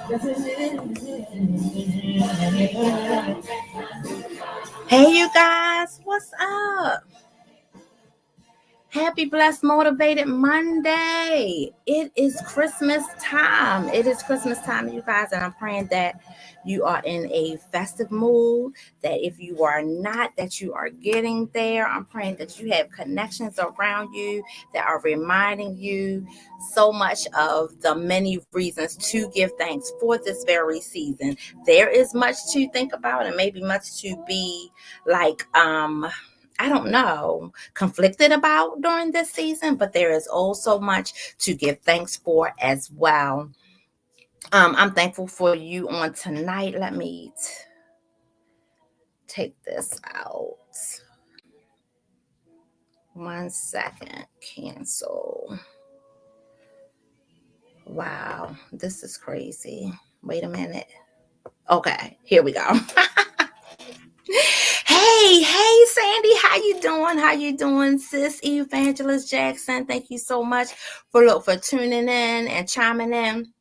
Hey, you guys, what's up? Happy, blessed, motivated Monday. It is Christmas time. It is Christmas time, you guys, and I'm praying that you are in a festive mood, that if you are not, that you are getting there. I'm praying that you have connections around you that are reminding you so much of the many reasons to give thanks for this very season. There is much to think about and maybe much to be like, I don't know, conflicted about during this season, but there is also much to give thanks for as well. I'm thankful for you on tonight. Let me take this out. 1 second. Cancel. Wow, this is crazy. Wait a minute. Okay, here we go. Hey, Sandy, how you doing? How you doing, sis? Evangelist Jackson, thank you so much for tuning in and chiming in,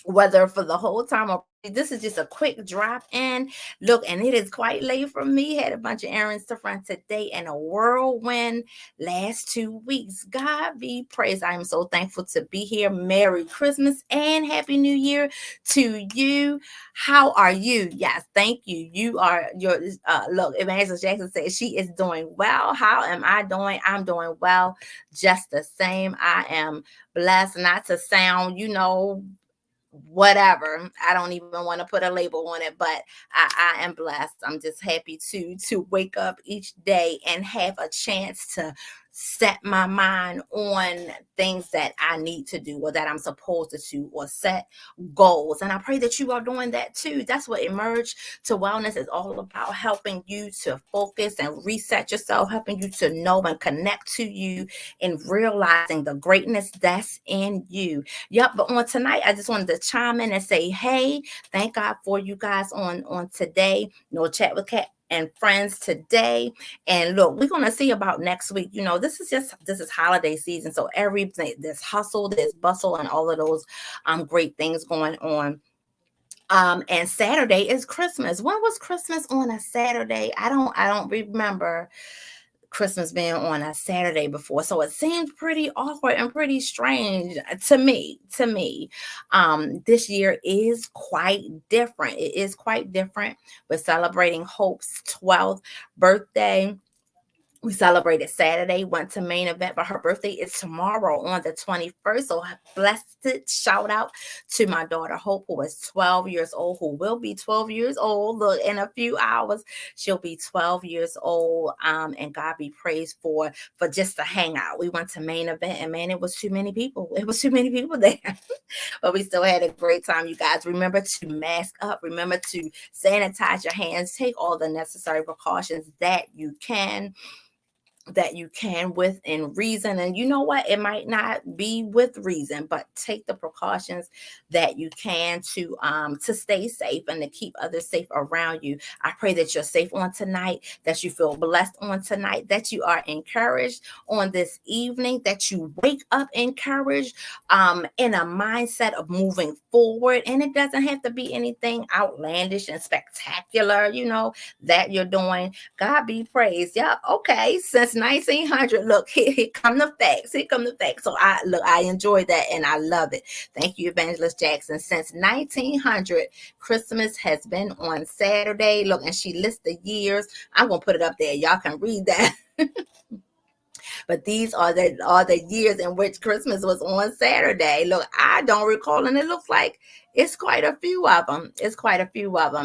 whether for the whole time or this is just a quick drop in. Look, and it is quite late for me. Had a bunch of errands to run today and a whirlwind last 2 weeks. God be praised. I am so thankful to be here. Merry Christmas and Happy New Year to you. How are you? Yes, thank you. You are your look, Evangelist Jackson said she is doing well. How am I doing? I'm doing well, just the same. I am blessed, not to sound, whatever. I don't even want to put a label on it, but I am blessed. I'm just happy to wake up each day and have a chance to set my mind on things that I need to do or that I'm supposed to do, or set goals. And I pray that you are doing that too. That's what Emerge to Wellness is all about, helping you to focus and reset yourself, helping you to know and connect to you and realizing the greatness that's in you. Yep. But on tonight, I just wanted to chime in and say, hey, thank God for you guys on today. Chat with Kat and friends today. And look, we're going to see about next week. This is holiday season. So everything, there's hustle, there's bustle, and all of those great things going on. And Saturday is Christmas. When was Christmas on a Saturday? I don't remember Christmas being on a Saturday before. So it seemed pretty awkward and pretty strange to me. This year is quite different. It is quite different. We're celebrating Hope's 12th birthday. We celebrated Saturday, went to main event, but her birthday is tomorrow on the 21st. So blessed shout out to my daughter Hope, who is 12 years old, who will be 12 years old. Look, in a few hours, she'll be 12 years old. And God be praised for just the hangout. We went to main event, and man, it was too many people. It was too many people there. But we still had a great time, you guys. Remember to mask up. Remember to sanitize your hands. Take all the necessary precautions that you can within reason. And you know what, it might not be with reason, but take the precautions that you can to stay safe and to keep others safe around you. I pray that you're safe on tonight, that you feel blessed on tonight, that you are encouraged on this evening, that you wake up encouraged, in a mindset of moving forward. And it doesn't have to be anything outlandish and spectacular, that you're doing. God be praised. Yeah, okay. Since 1900, look, here come the facts. Here come the facts. So I enjoy that and I love it. Thank you, Evangelist Jackson. Since 1900, Christmas has been on Saturday. Look, and she lists the years. I'm gonna put it up there. Y'all can read that. But these are the years in which Christmas was on Saturday. Look, I don't recall, and it looks like it's quite a few of them.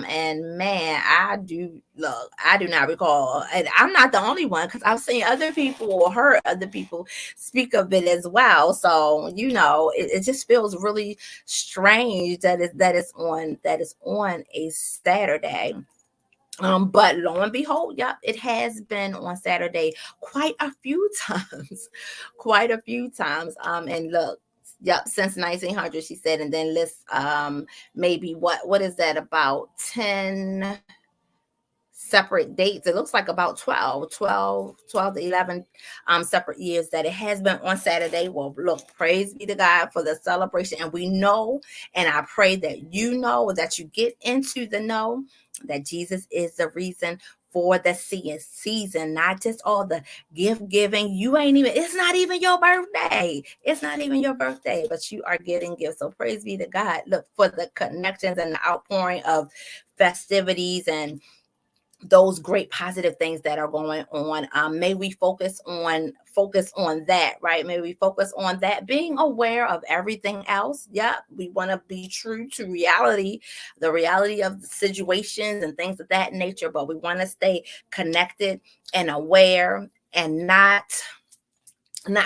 And man, I do not recall. And I'm not the only one, because I've seen other people or heard other people speak of it as well. So, it just feels really strange that it's on a Saturday. But lo and behold, yep, it has been on Saturday quite a few times, And look, yep, since 1900, she said, and then let's maybe what is that, about 10 separate dates. It looks like about 12 to 11 separate years that it has been on Saturday. Well, look, praise be to God for the celebration. And we know, and I pray that you know, that you get into the know that Jesus is the reason for the season, not just all the gift giving. You ain't even, it's not even your birthday. It's not even your birthday, but you are getting gifts. So praise be to God. Look for the connections and the outpouring of festivities and those great positive things that are going on. May we focus on that, right? May we focus on that, being aware of everything else. Yeah, we want to be true to reality, the reality of the situations and things of that nature, but we want to stay connected and aware and not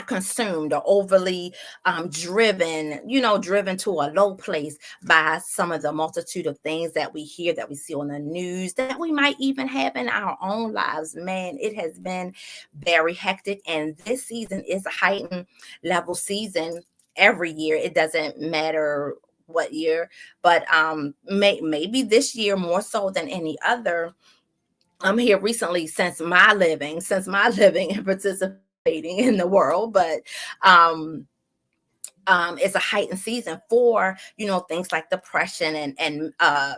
consumed or overly driven, driven to a low place by some of the multitude of things that we hear, that we see on the news, that we might even have in our own lives. Man, it has been very hectic, and this season is a heightened level season every year. It doesn't matter what year, but maybe this year more so than any other. I'm here recently since my living and participating in the world, but it's a heightened season for things like depression and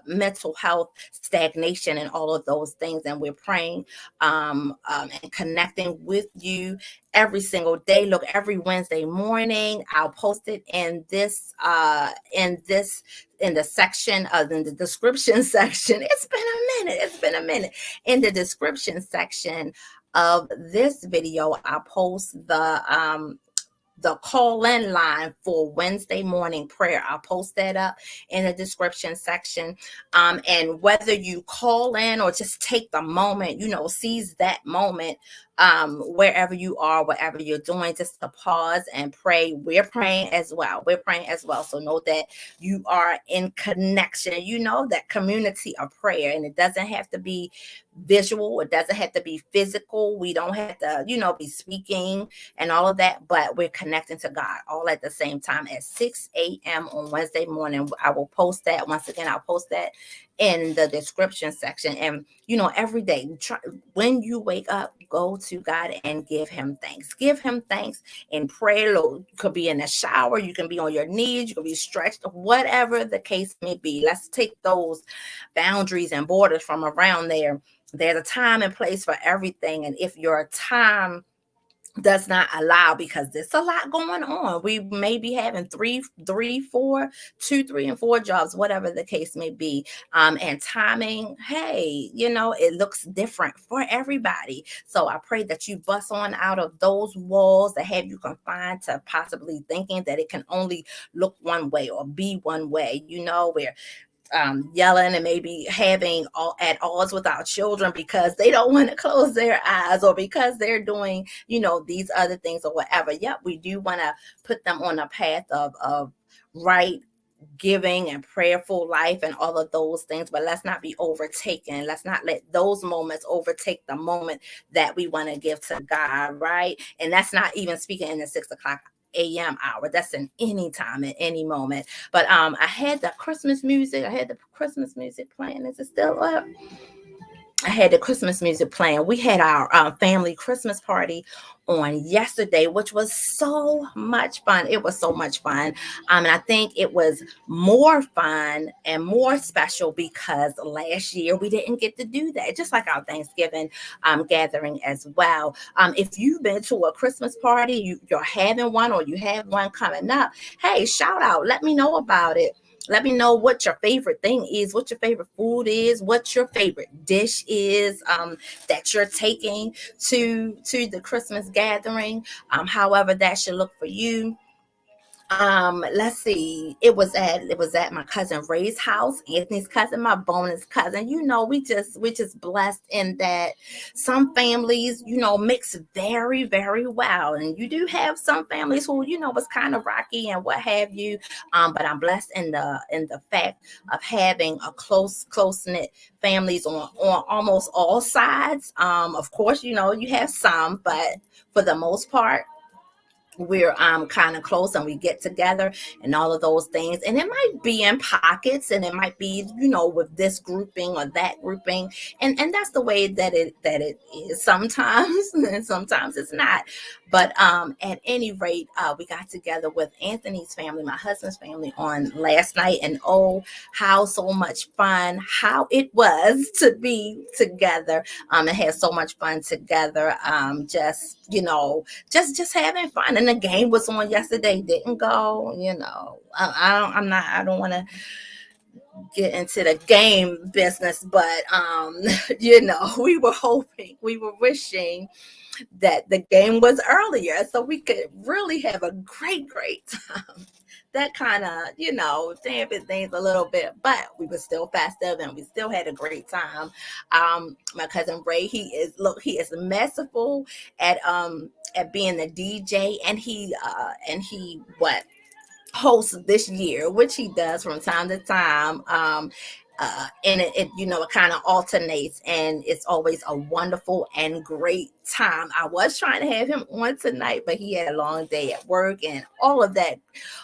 mental health stagnation and all of those things. And we're praying and connecting with you every single day. Look, every Wednesday morning I'll post it in the section in the description section. It's been a minute. In the description section of this video, I'll post the call-in line for Wednesday morning prayer. I'll post that up in the description section. And whether you call in or just take the moment, seize that moment, wherever you are, whatever you're doing, just to pause and pray. We're praying as well. So know that you are in connection, that community of prayer. And it doesn't have to be visual. It doesn't have to be physical. We don't have to, be speaking and all of that, but we're connecting to God all at the same time at 6 a.m. on Wednesday morning. I will post that. Once again, I'll post that in the description section. And, every day, when you wake up, go to God and give him thanks. Give him thanks in prayer. You could be in the shower. You can be on your knees. You can be stretched, whatever the case may be. Let's take those boundaries and borders from around there. There's a time and place for everything. And if your time does not allow, because there's a lot going on, we may be having three, four, 2, 3, and 4 jobs, whatever the case may be. And timing, hey, it looks different for everybody. So I pray that you bust on out of those walls that have you confined to possibly thinking that it can only look one way or be one way. Where yelling and maybe having at odds with our children because they don't want to close their eyes, or because they're doing, these other things or whatever. Yep, we do want to put them on a path of right giving and prayerful life and all of those things, but let's not be overtaken. Let's not let those moments overtake the moment that we want to give to God, right? And that's not even speaking in the 6 o'clock a.m. hour. That's in any time, at any moment. But I had the Christmas music playing. Is it still up? I had the Christmas music playing. We had our family Christmas party on yesterday, which was so much fun. It was so much fun. And I think it was more fun and more special because last year we didn't get to do that, just like our Thanksgiving gathering as well. If you've been to a Christmas party, you're having one, or you have one coming up, hey, shout out. Let me know about it. Let me know what your favorite thing is, what your favorite food is, what your favorite dish is that you're taking to the Christmas gathering, however that should look for you. Let's see. It was at my cousin Ray's house, Anthony's cousin, my bonus cousin. We just blessed in that some families, mix very, very well. And you do have some families who, was kind of rocky and what have you. But I'm blessed in the fact of having a close-knit families on almost all sides. Of course, you have some, but for the most part, we're kind of close and we get together and all of those things, and it might be in pockets, and it might be, with this grouping or that grouping, and that's the way that it is sometimes and sometimes it's not. But at any rate, we got together with Anthony's family, my husband's family, on last night, and oh, how so much fun, how it was to be together, and had so much fun together, just having fun. And the game was on yesterday, didn't go. I don't want to get into the game business, but we were wishing that the game was earlier so we could really have a great time. That kind of, dampened things a little bit, but we were still festive and we still had a great time. My cousin Ray, he is masterful at being the DJ, and he what hosts this year, which he does from time to time. And it kind of alternates, and it's always a wonderful and great time. I was trying to have him on tonight, but he had a long day at work and all of that,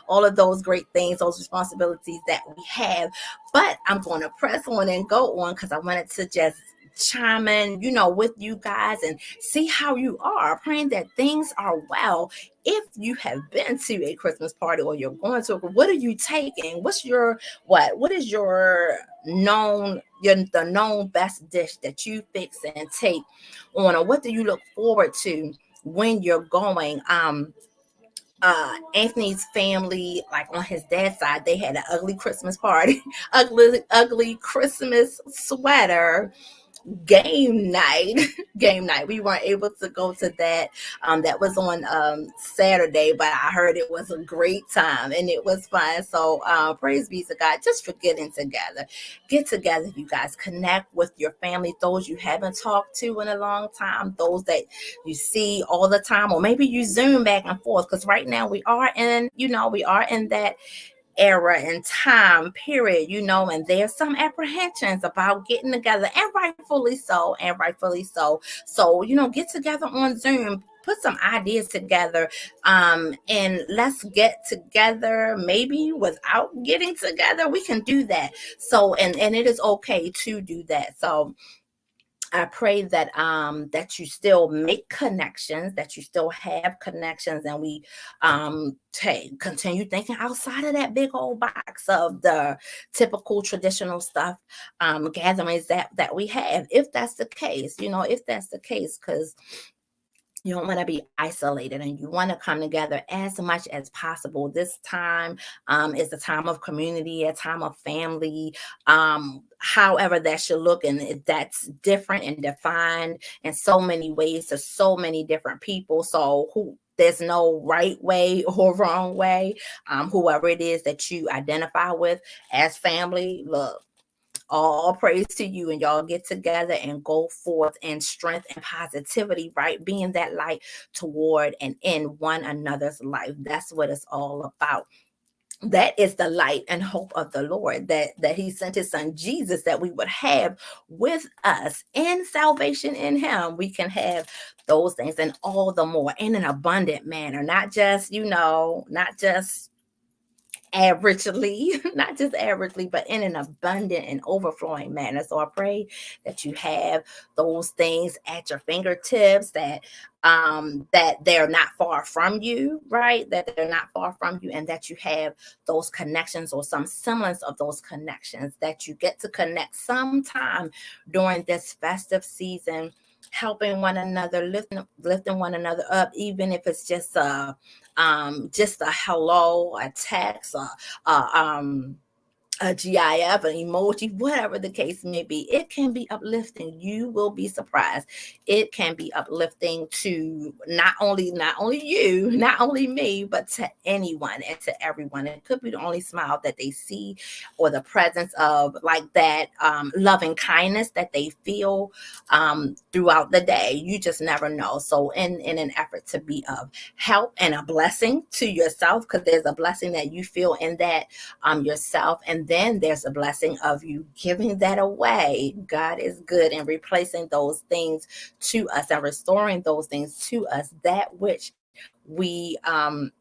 all of those great things, those responsibilities that we have. But I'm going to press on and go on because I wanted to just chime in, with you guys and see how you are, praying that things are well. If you have been to a Christmas party or you're going to, what are you taking? What is your the known best dish that you fix and take on, or what do you look forward to when you're going? Anthony's family, like on his dad's side, they had an ugly Christmas party, ugly Christmas sweater game night. Game night, we weren't able to go to that. That was on Saturday, but I heard it was a great time and it was fun. So praise be to God just for getting together. Get together, you guys, connect with your family, those you haven't talked to in a long time, those that you see all the time, or maybe you zoom back and forth, because right now we are in that era and time period, and there's some apprehensions about getting together, and rightfully so, so get together on Zoom, put some ideas together, and let's get together. Maybe without getting together, we can do that. So and it is okay to do that. So I pray that you still make connections, that you still have connections, and we continue thinking outside of that big old box of the typical traditional stuff, gatherings that we have. If that's the case, because you don't want to be isolated and you want to come together as much as possible. This time is a time of community, a time of family, however that should look. And that's different and defined in so many ways to so many different people. So there's no right way or wrong way. Whoever it is that you identify with as family, look, all praise to you, and y'all get together and go forth in strength and positivity, right? Being that light toward and in one another's life. That's what it's all about. That is the light and hope of the Lord, that he sent his son Jesus, that we would have with us in salvation in him. We can have those things and all the more in an abundant manner, not just averagely, not just averagely, but in an abundant and overflowing manner. So I pray that you have those things at your fingertips, that they're not far from you, right? That they're not far from you, and that you have those connections or some semblance of those connections, that you get to connect sometime during this festive season, helping one another, lifting one another up, even if it's just a hello, a text, a GIF, an emoji, whatever the case may be. It can be uplifting. You will be surprised. It can be uplifting to not only you, not only me, but to anyone and to everyone. It could be the only smile that they see, or the presence of like that loving kindness that they feel throughout the day. You just never know. So in an effort to be of help and a blessing to yourself, because there's a blessing that you feel in that yourself, and then there's a blessing of you giving that away. God is good in replacing those things to us and restoring those things to us, that which we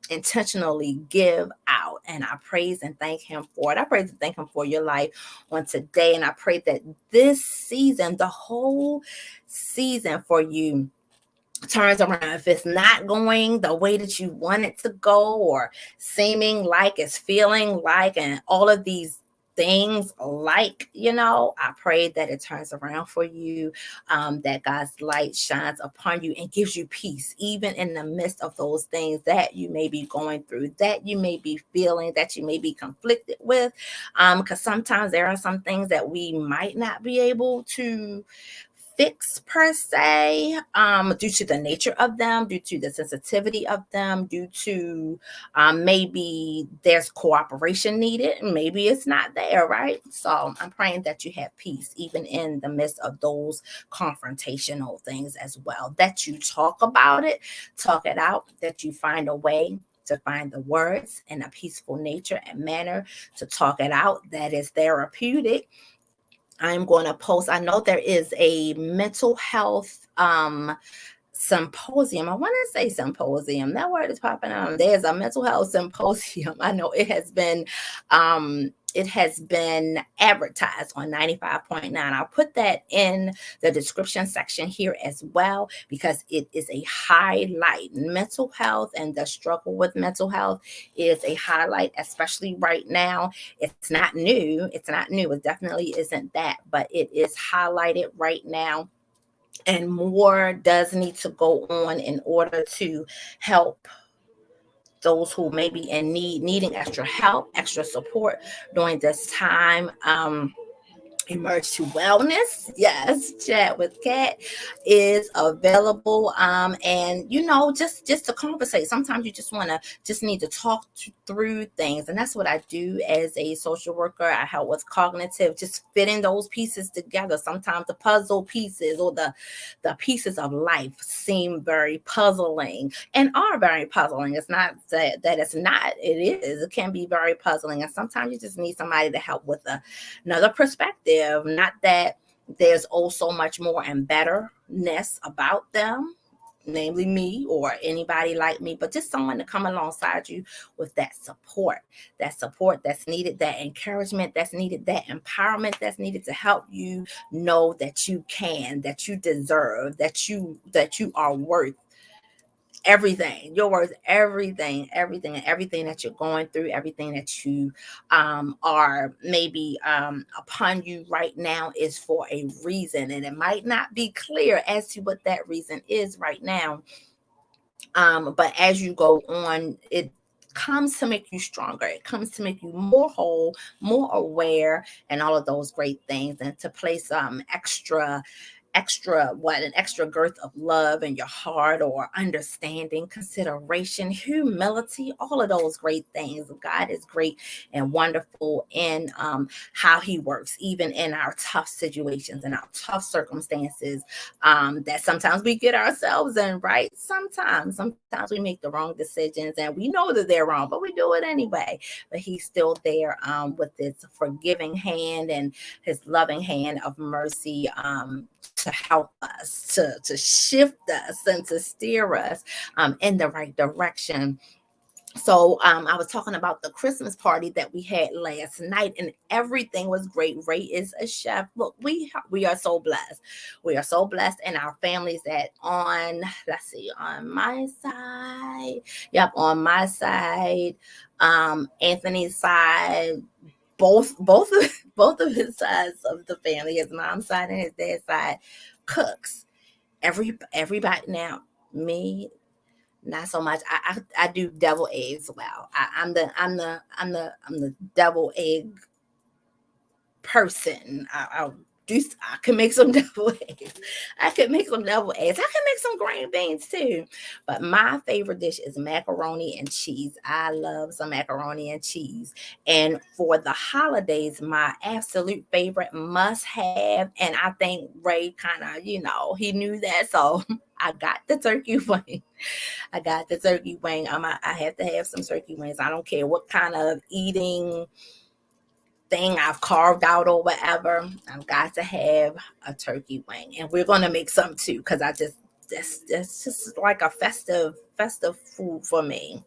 intentionally give out. And I praise and thank him for it. I praise and thank him for your life on today. And I pray that this season, the whole season for you, turns around. If it's not going the way that you want it to go, or seeming like it's feeling like, and all of these things like, I pray that it turns around for you, that God's light shines upon you and gives you peace, even in the midst of those things that you may be going through, that you may be feeling, that you may be conflicted with. Because sometimes there are some things that we might not be able to fix per se, due to the nature of them, due to the sensitivity of them, due to maybe there's cooperation needed, and maybe it's not there, right? So I'm praying that you have peace even in the midst of those confrontational things as well, that you talk about it, talk it out, that you find a way to find the words in a peaceful nature and manner to talk it out that is therapeutic. I'm going to post, I know there is a mental health symposium. I want to say symposium. That word is popping out. There's a mental health symposium. I know it has been advertised on 95.9. I'll put that in the description section here as well, because it is a highlight. Mental health and the struggle with mental health is a highlight, especially right now. It's not new. It's not new. It definitely isn't that, but it is highlighted right now. And more does need to go on in order to help those who may be in needing extra help, extra support during this time. Emerge to Wellness, yes, chat with Kat is available, and just to conversate. Sometimes you just need to talk through things, and that's what I do as a social worker. I help with cognitive, just fitting those pieces together. Sometimes the puzzle pieces, or the pieces of life, seem very puzzling and are very puzzling. It's not that it's not, it is, it can be very puzzling, and sometimes you just need somebody to help with another perspective. Not that there's so much more and betterness about them, namely me or anybody like me, but just someone to come alongside you with that support that's needed, that encouragement that's needed, that empowerment that's needed to help you know that you can, that you deserve, that you are worth everything. You're worth everything, and everything that you're going through, everything that you are maybe upon you right now is for a reason, and it might not be clear as to what that reason is right now, but as you go on, it comes to make you stronger. It comes to make you more whole, more aware, and all of those great things, and to place an extra girth of love in your heart, or understanding, consideration, humility, all of those great things. God is great and wonderful in how he works, even in our tough situations and our tough circumstances, that sometimes we get ourselves in, right? Sometimes we make the wrong decisions and we know that they're wrong, but we do it anyway. But he's still there with his forgiving hand and his loving hand of mercy, to help us, to shift us and to steer us in the right direction. So I was talking about the Christmas party that we had last night, and everything was great. Ray is a chef. Look, we are so blessed. We are so blessed in our families that on my side, on my side, Anthony's side, both of his sides of the family, his mom's side and his dad's side, cooks. Everybody now, me, not so much. I do devil eggs well. I'm the devil egg person. I can make some devil eggs. I can make some devil eggs. I can make some green beans too. But my favorite dish is macaroni and cheese. I love some macaroni and cheese. And for the holidays, my absolute favorite must have, and I think Ray kind of, he knew that. So I got the turkey wing. I got the turkey wing. I have to have some turkey wings. I don't care what kind of eating thing I've carved out or whatever. I've got to have a turkey wing, and we're gonna make some too, because that's just like a festive festive food for me.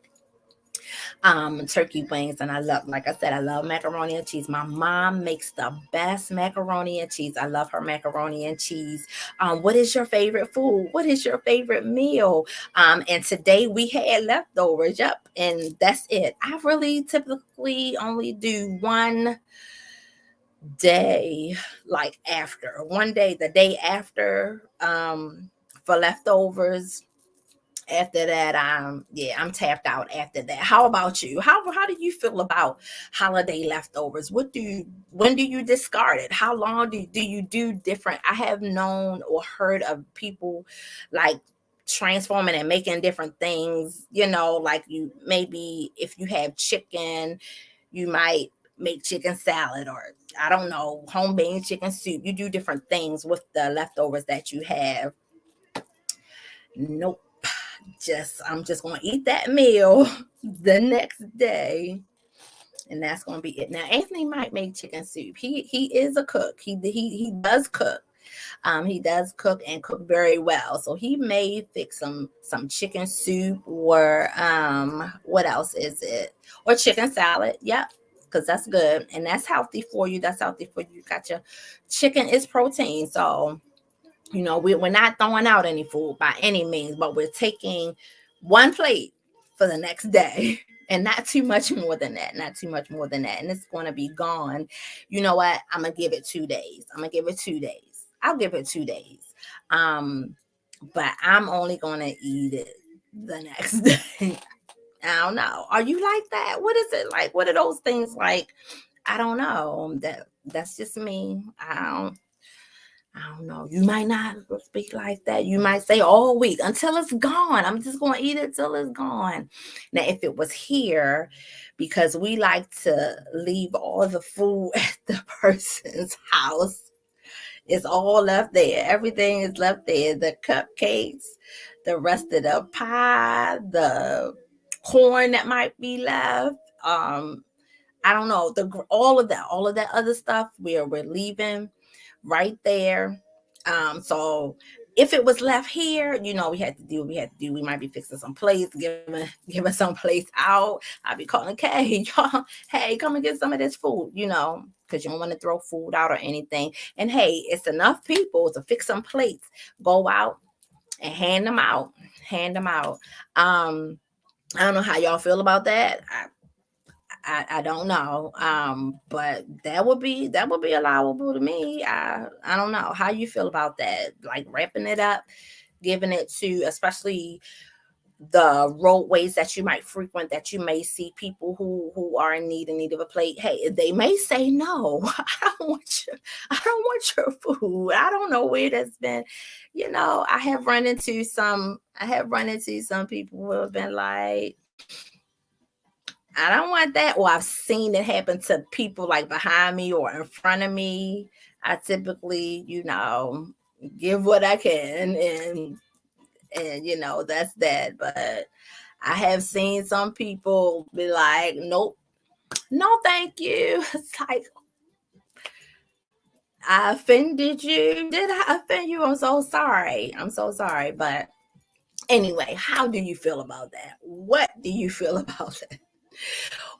Turkey wings, and I love, like I said, I love macaroni and cheese. My mom makes the best macaroni and cheese. I love her macaroni and cheese. What is your favorite food? What is your favorite meal? And today we had leftovers. Yep, and that's it. I really typically only do one day, like after one day, the day after, for leftovers. After that, I'm tapped out after that. How about you? How do you feel about holiday leftovers? When do you discard it? How long do you do different? I have known or heard of people like transforming and making different things, like you maybe if you have chicken, you might make chicken salad, or I don't know, home baked chicken soup. You do different things with the leftovers that you have. Nope. I'm just gonna eat that meal the next day, and that's gonna be it. Now Anthony might make chicken soup. He is a cook. He does cook. He does cook and cook very well. So he may fix some chicken soup, or what else is it? Or chicken salad. Yep. Because that's good and that's healthy for you. That's healthy for you. You got your chicken is protein. So we're not throwing out any food by any means, but we're taking one plate for the next day and not too much more than that. Not too much more than that. And it's going to be gone. You know what? I'm going to give it 2 days. I'll give it 2 days. But I'm only going to eat it the next day. I don't know. Are you like that? What is it like? What are those things like? I don't know. That's just me. I don't know. You might not speak like that. You might say all week until it's gone. I'm just going to eat it till it's gone. Now, if it was here, because we like to leave all the food at the person's house, it's all left there. Everything is left there. The cupcakes, the rest of the pie, the corn that might be left. I don't know. All of that other stuff we're leaving right there. So if it was left here, we had to do what we had to do. We might be fixing some plates, giving some plates out. I'll be calling, okay, y'all, hey, come and get some of this food, because you don't want to throw food out or anything. And hey, it's enough people to fix some plates. Go out and hand them out. Hand them out. I don't know how y'all feel about that. I don't know. But that would be allowable to me. I don't know how you feel about that. Like wrapping it up, giving it to, especially the roadways that you might frequent, that you may see people who are in need of a plate. Hey, they may say no. I don't want your food. I don't know where that's been. I have run into some people who have been like, I don't want that. Or I've seen it happen to people like behind me or in front of me. I typically, give what I can, and that's that. But I have seen some people be like, nope, no, thank you. It's like, I offended you. Did I offend you? I'm so sorry. But anyway, how do you feel about that? What do you feel about that?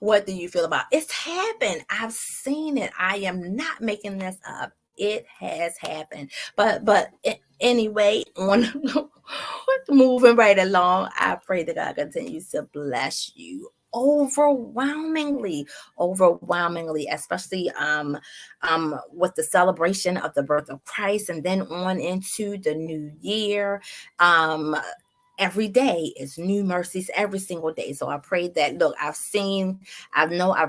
What do you feel about it's happened? I've seen it. I am not making this up. It has happened. But anyway, on moving right along, I pray that God continues to bless you overwhelmingly, especially with the celebration of the birth of Christ, and then on into the new year. Every day is new mercies every single day. So I pray that, look, I've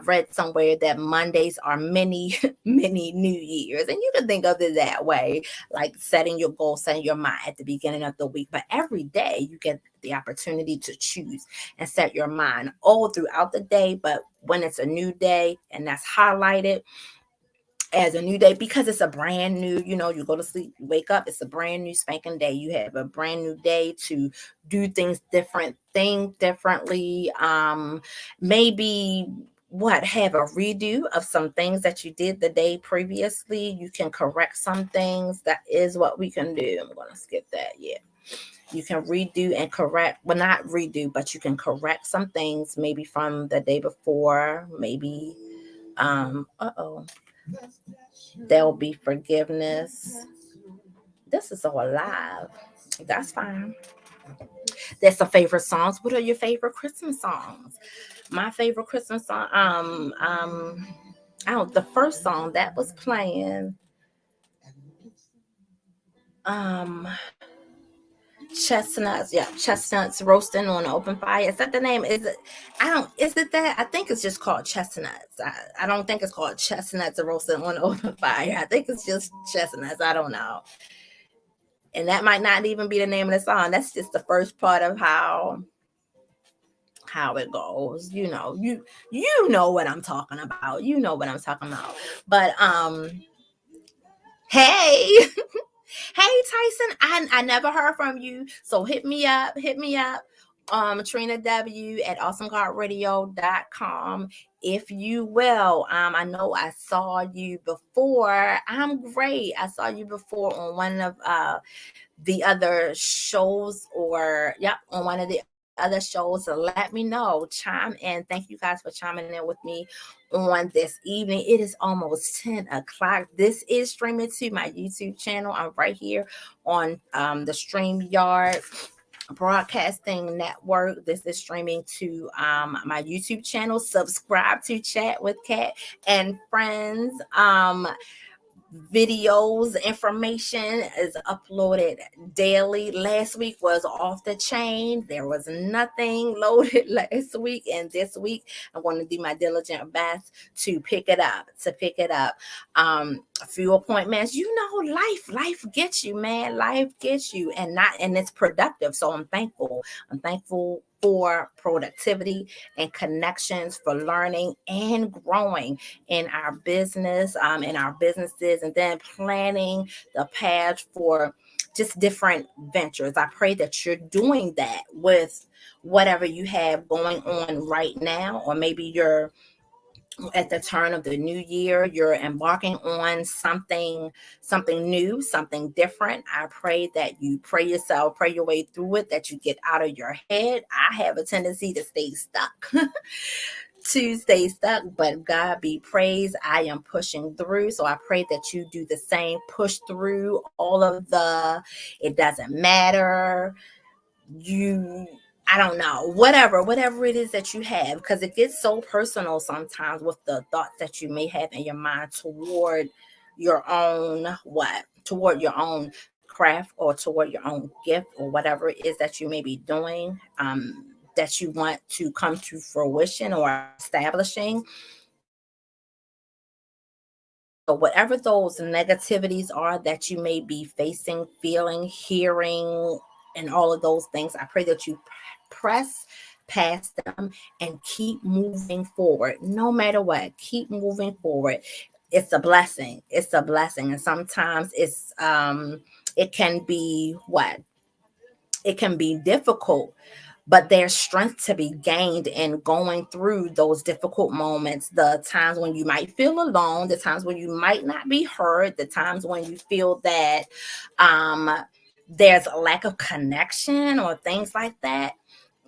read somewhere that Mondays are many, many New Years. And you can think of it that way, like setting your goal, setting your mind at the beginning of the week. But every day you get the opportunity to choose and set your mind all throughout the day. But when it's a new day and that's highlighted as a new day, because it's a brand new, you go to sleep, you wake up, it's a brand new spanking day. You have a brand new day to do things different, think differently. Maybe have a redo of some things that you did the day previously. You can correct some things. That is what we can do. I'm going to skip that. Yeah. You can redo and correct, well, not redo, but you can correct some things maybe from the day before. Maybe, there'll be forgiveness. This is all alive. That's fine. That's some favorite songs. What are your favorite Christmas songs? My favorite Christmas song, the first song that was playing, um, chestnuts, yeah, chestnuts roasting on an open fire. Is that the name? Is it? I don't. Is it that? I think it's just called chestnuts. I don't think it's called chestnuts roasting on an open fire. I think it's just chestnuts. I don't know. And that might not even be the name of the song. That's just the first part of how it goes. You know what I'm talking about. You know what I'm talking about. But hey. Hey Tyson, I never heard from you. So hit me up. Trina W at awesomegodradio.com. If you will. I know I saw you before. I'm great. I saw you before on one of the other shows, on one of the other shows. So let me know. Chime in. Thank you guys for chiming in with me on this evening. It is almost 10 o'clock. This is streaming to my YouTube channel. I'm right here on the StreamYard Broadcasting Network. This is streaming to my YouTube channel. Subscribe to Chat with Kat and Friends. Videos, information is uploaded daily. Last week was off the chain. There was nothing loaded last week, and this week I'm going to do my diligent best to pick it up. A few appointments. Life gets you, man. Life gets you, and it's productive. So I'm thankful for productivity and connections, for learning and growing in our businesses, and then planning the path for just different ventures. I pray that you're doing that with whatever you have going on right now, or maybe you're at the turn of the new year, you're embarking on something new, something different. I pray that you pray your way through it, that you get out of your head. I have a tendency to stay stuck. But God be praised. I am pushing through. So I pray that you do the same, push through it doesn't matter. I don't know, whatever it is that you have, because it gets so personal sometimes with the thoughts that you may have in your mind toward your own craft, or toward your own gift, or whatever it is that you may be doing, that you want to come to fruition or establishing. So whatever those negativities are that you may be facing, feeling, hearing, and all of those things, I pray that you press past them and keep moving forward. No matter what, keep moving forward. It's a blessing. And sometimes it can be difficult, but there's strength to be gained in going through those difficult moments, the times when you might feel alone, the times when you might not be heard, the times when you feel that there's a lack of connection or things like that.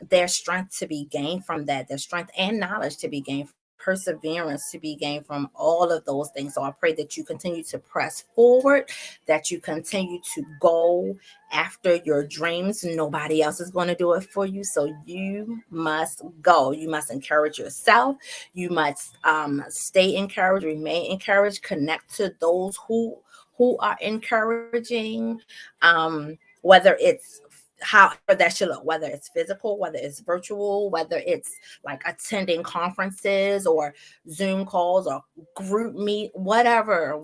There's strength to be gained from that. There's strength and knowledge to be gained, perseverance to be gained from all of those things. So I pray that you continue to press forward, that you continue to go after your dreams. Nobody else is going to do it for you. So you must go. You must encourage yourself. You must stay encouraged, remain encouraged, connect to those who are encouraging, whether it's however that should look, whether it's physical, whether it's virtual, whether it's like attending conferences or Zoom calls or group meet, whatever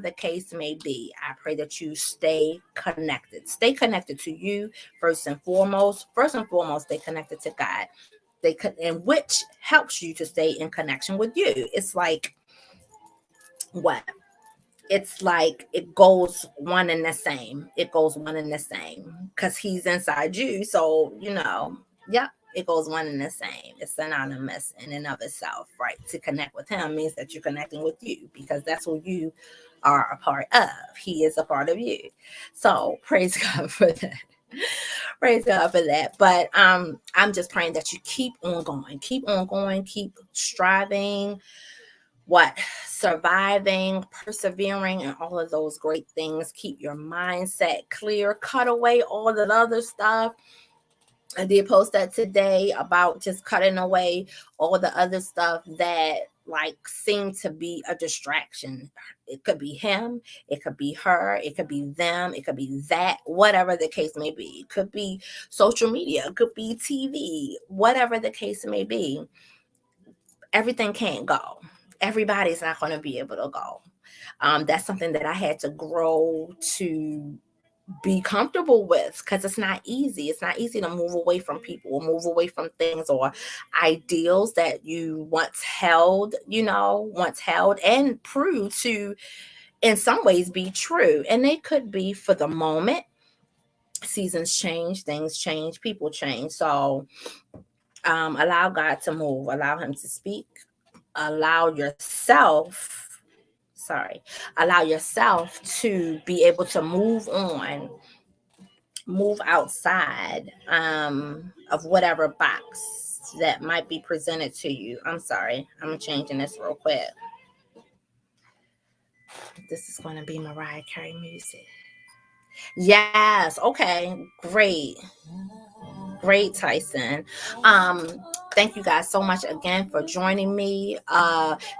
the case may be. I pray that you stay connected to you first and foremost, stay connected to God, and which helps you to stay in connection with you. It's like it goes one and the same. Because he's inside you. So, it goes one and the same. It's synonymous in and of itself, right? To connect with him means that you're connecting with you, because that's who you are a part of. He is a part of you. So praise God for that. Praise God for that. But I'm just praying that you keep on going, keep striving, what surviving, persevering, and all of those great things. Keep your mindset clear, cut away all the other stuff. I did post that today about just cutting away all the other stuff that like seem to be a distraction. It could be him, it could be her, it could be them, it could be that, whatever the case may be. It could be social media, it could be TV, whatever the case may be. Everything can't go. Everybody's not going to be able to go. That's something that I had to grow to be comfortable with, because it's not easy. It's not easy to move away from people or move away from things or ideals that you once held and proved to in some ways be true. And they could be for the moment. Seasons change, things change, people change. So allow God to move, allow him to speak, allow yourself, allow yourself to be able to move on, move outside of whatever box that might be presented to you. I'm sorry, I'm changing this real quick. This is going to be Mariah Carey music. Yes, okay, great, Tyson. Um, Thank you guys so much again for joining me.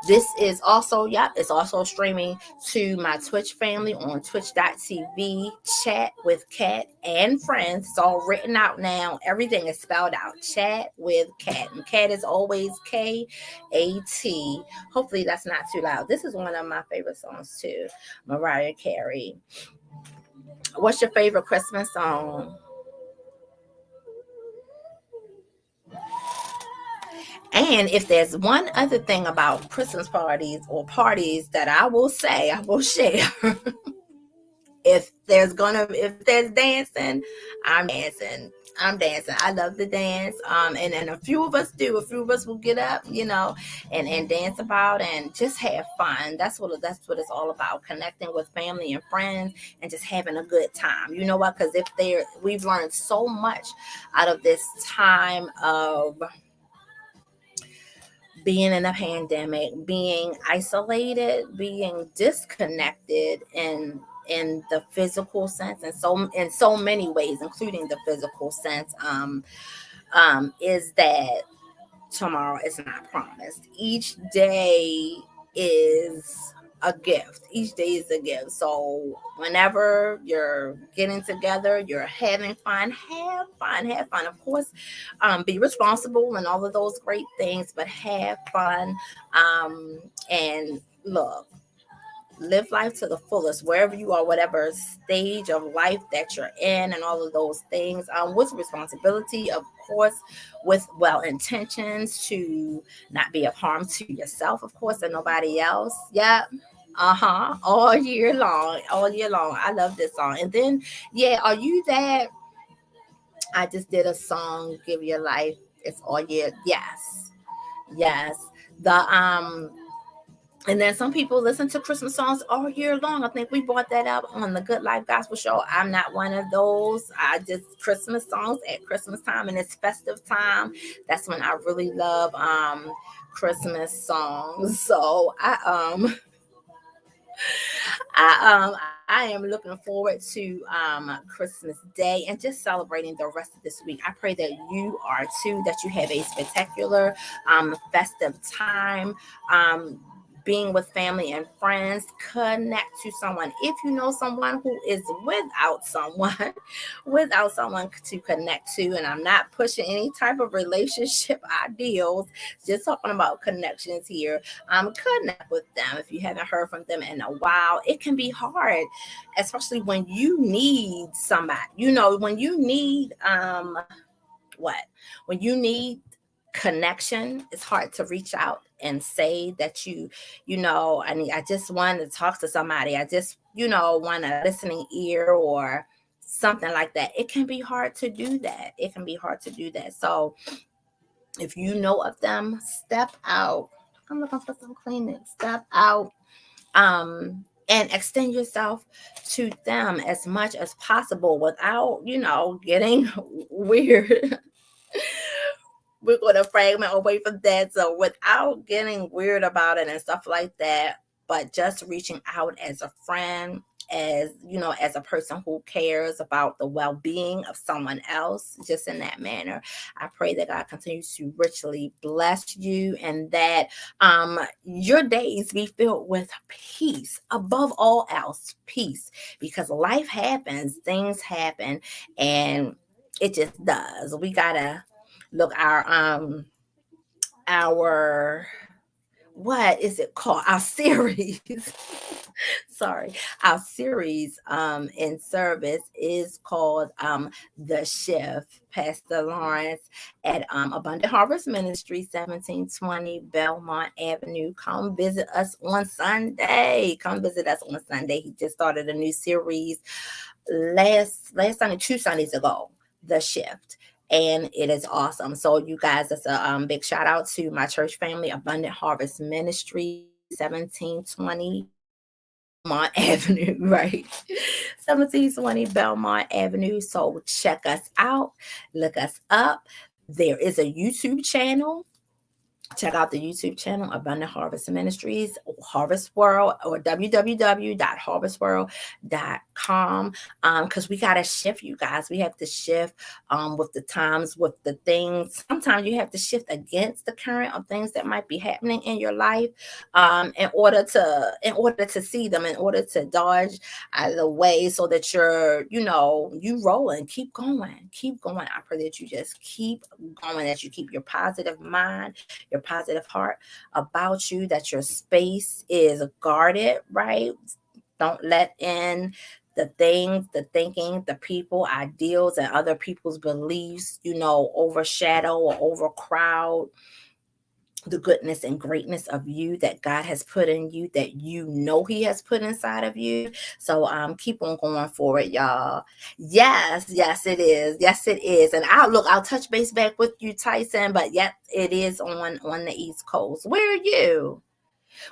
This is also, it's also streaming to my Twitch family on twitch.tv, chat with Kat and friends. It's all written out now. Everything is spelled out. Chat with Kat. And Kat is always K-A-T. Hopefully that's not too loud. This is one of my favorite songs too. Mariah Carey. What's your favorite Christmas song? And if there's one other thing about Christmas parties or parties that I will share. If there's dancing, I'm dancing. I love to dance. And a few of us do. A few of us will get up, and dance about and just have fun. That's what it's all about. Connecting with family and friends and just having a good time. You know what? Because we've learned so much out of this time of being in a pandemic, being isolated, being disconnected in the physical sense, and so in so many ways, including the physical sense, is that tomorrow is not promised. Each day is a gift. Each day is a gift. So whenever you're getting together, you're having fun, have fun. Of course, be responsible and all of those great things, but have fun. And look, live life to the fullest wherever you are, whatever stage of life that you're in, and all of those things, with responsibility, of course, with well intentions to not be of harm to yourself, of course, and nobody else. All year long. I love this song. And then are you that I just did a song, Give Your Life, it's all year? Yes. The And then some people listen to Christmas songs all year long. I think we brought that up on the Good Life Gospel Show. I'm not one of those. I just Christmas songs at Christmas time, and it's festive time. That's when I really love Christmas songs. So I am looking forward to Christmas Day and just celebrating the rest of this week. I pray that you are too, that you have a spectacular festive time. Being with family and friends, connect to someone. If you know someone who is without someone to connect to, and I'm not pushing any type of relationship ideals, just talking about connections here. Connect with them if you haven't heard from them in a while. It can be hard, especially when you need somebody. When you need when you need connection, it's hard to reach out and say that I just want to talk to somebody. I just want a listening ear or something like that. It can be hard to do that. So if you know of them, step out. I'm looking for some cleaning. Step out, and extend yourself to them as much as possible without, getting weird. We're going to fragment away from that. So without getting weird about it and stuff like that, but just reaching out as a friend, as as a person who cares about the well-being of someone else, just in that manner. I pray that God continues to richly bless you, and that your days be filled with peace, above all else, peace, because life happens, things happen, and it just does. We gotta look our what is it called, our series. Sorry, our series in service is called The Shift. Pastor Lawrence at Abundant Harvest Ministry, 1720 Belmont Avenue. Come visit us on Sunday. Come visit us on Sunday. He just started a new series last Sunday, 2 Sundays ago, The Shift. And it is awesome. So you guys, it's a big shout out to my church family, Abundant Harvest Ministry, 1720 Belmont Avenue, right? 1720 Belmont Avenue. So check us out, look us up. There is a YouTube channel. Check out the YouTube channel, Abundant Harvest Ministries, Harvest World, or www.harvestworld.com. Because we got to shift, you guys. We have to shift with the times, with the things. Sometimes you have to shift against the current of things that might be happening in your life, in order to see them, in order to dodge out of the way, so that you rolling. Keep going. Keep going. I pray that you just keep going, that you keep your positive mind, your positive heart about you, that your space is guarded, right? Don't let in the things, the thinking, the people, ideals, and other people's beliefs, overshadow or overcrowd the goodness and greatness of you that God has put in you, that He has put inside of you. So keep on going for it, y'all. Yes, it is. Yes, it is. And I'll touch base back with you, Tyson, but yet it is on the East Coast. Where are you?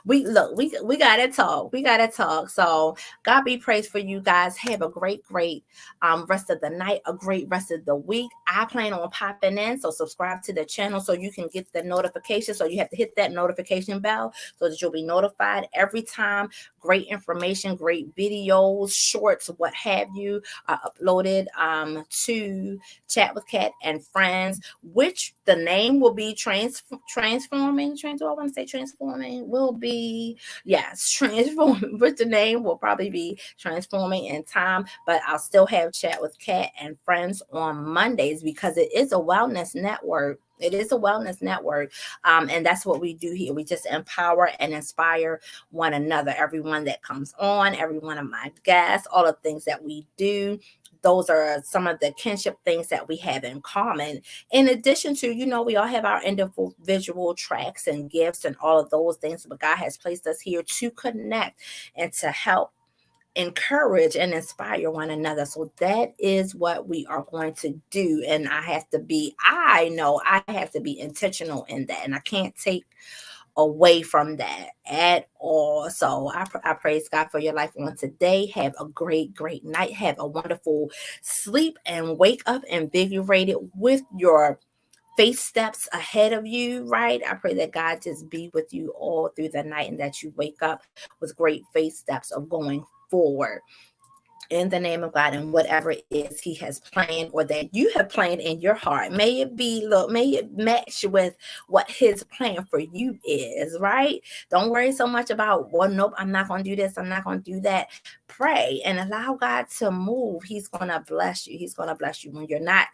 We gotta talk. We gotta talk. So God be praised for you guys. Have a great rest of the night, a great rest of the week. I plan on popping in, so subscribe to the channel so you can get the notification. So you have to hit that notification bell so that you'll be notified every time great information, great videos, shorts, what have you, are uploaded to Chat with Kat and Friends, which the name will be transforming. Do I want to say transforming? Will be, yes, transforming. But the name will probably be transforming in time. But I'll still have Chat with Kat and Friends on Mondays, because it is a wellness network. It is a wellness network. And that's what we do here. We just empower and inspire one another. Everyone that comes on, every one of my guests, all the things that we do. Those are some of the kinship things that we have in common. In addition to, we all have our individual tracks and gifts and all of those things, but God has placed us here to connect and to help encourage and inspire one another. So that is what we are going to do. And I know I have to be intentional in that, and I can't take away from that at all. So I praise God for your life on today. Have a great night. Have a wonderful sleep, and wake up invigorated with your faith steps ahead of you, right? I pray that God just be with you all through the night, and that you wake up with great faith steps of going forward in the name of God, and whatever it is He has planned, or that you have planned in your heart. May it match with what His plan for you is, right? Don't worry so much about, well, nope, I'm not going to do this, I'm not going to do that. Pray and allow God to move. He's going to bless you. He's going to bless you when you're not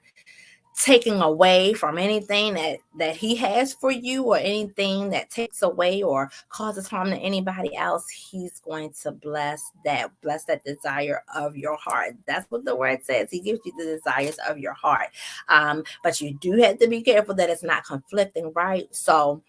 taking away from anything that He has for you, or anything that takes away or causes harm to anybody else. He's going to bless that desire of your heart. That's what the word says. He gives you the desires of your heart. But you do have to be careful that it's not conflicting, right? So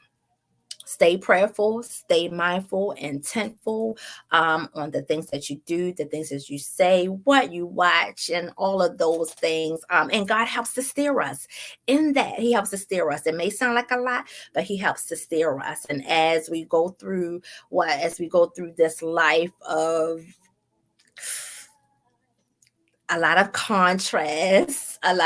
Stay prayerful, stay mindful, intentful on the things that you do, the things that you say, what you watch, and all of those things. And God helps to steer us in that. He helps to steer us. It may sound like a lot, but He helps to steer us. And as we go through this life of a lot of contrast, as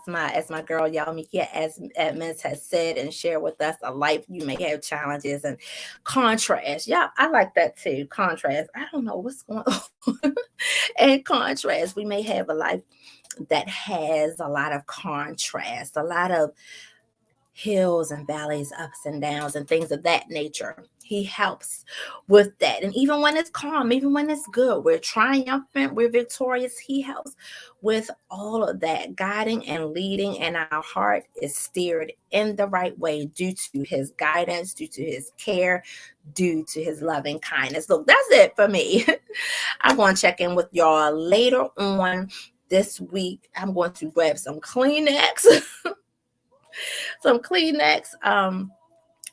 my girl Yamika as Edmonds has said and shared with us, a life you may have challenges and contrast. Yeah, I like that too. Contrast. I don't know what's going on. And contrast, we may have a life that has a lot of contrast, a lot of hills and valleys, ups and downs, and things of that nature. He helps with that. And even when it's calm, even when it's good, we're triumphant, we're victorious. He helps with all of that, guiding and leading, and our heart is steered in the right way due to His guidance, due to His care, due to His loving kindness. Look, that's it for me. I'm going to check in with y'all later on this week. I'm going to grab some Kleenex.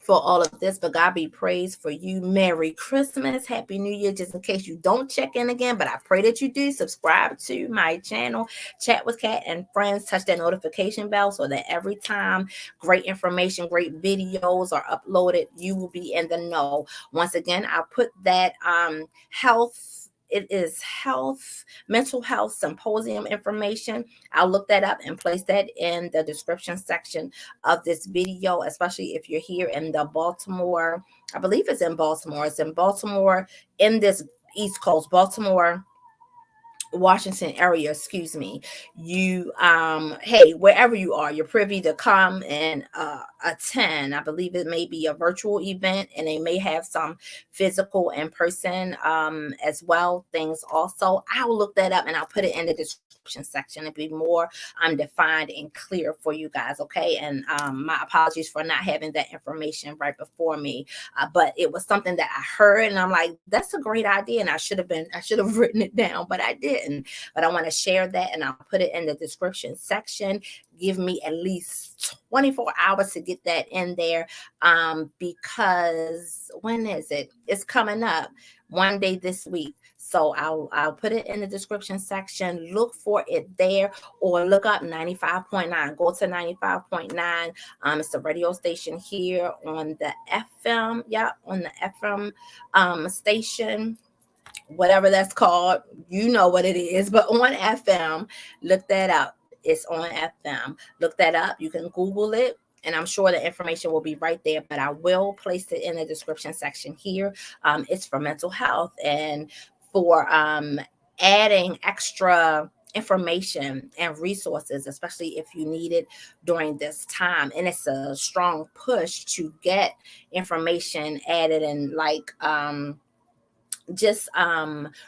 For all of this, but God be praised for you. Merry Christmas, Happy New Year. Just in case you don't check in again, but I pray that you do. Subscribe to my channel, Chat with Kat and Friends. Touch that notification bell so that every time great information, great videos are uploaded, you will be in the know. Once again, I'll put that mental health symposium information. I'll look that up and place that in the description section of this video, especially if you're here in the Baltimore, I believe it's in Baltimore. It's in Baltimore, in this East Coast, Baltimore, Washington area, excuse me. You hey, wherever you are, you're privy to come and attend. I believe it may be a virtual event, and they may have some physical in person as well things also. I'll look that up and I'll put it in the description section to be more defined and clear for you guys. Okay, and my apologies for not having that information right before me, but it was something that I heard and I'm like, that's a great idea, and I should have written it down, but I didn't. But I want to share that, and I'll put it in the description section. Give me at least 24 hours to get that in there, because when is it? It's coming up one day this week. So I'll put it in the description section. Look for it there, or look up 95.9. Go to 95.9. It's the radio station here on the FM. Yeah, on the FM station, whatever that's called, you know what it is, but on FM, look that up. It's on FM. Look that up. You can Google it, and I'm sure the information will be right there, but I will place it in the description section here. It's for mental health and for adding extra information and resources, especially if you need it during this time. And it's a strong push to get information added, and like just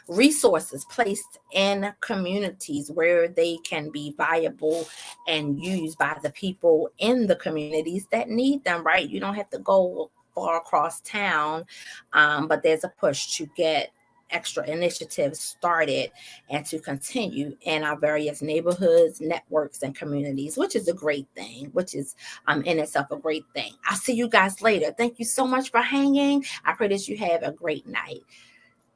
resources placed in communities where they can be viable and used by the people in the communities that need them, right? You don't have to go far across town, but there's a push to get extra initiatives started and to continue in our various neighborhoods, networks, and communities, which is a great thing, which is in itself a great thing. I'll see you guys later. Thank you so much for hanging. I pray that you have a great night.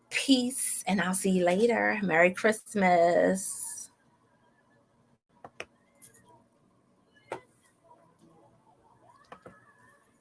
Peace, and I'll see you later. Merry Christmas.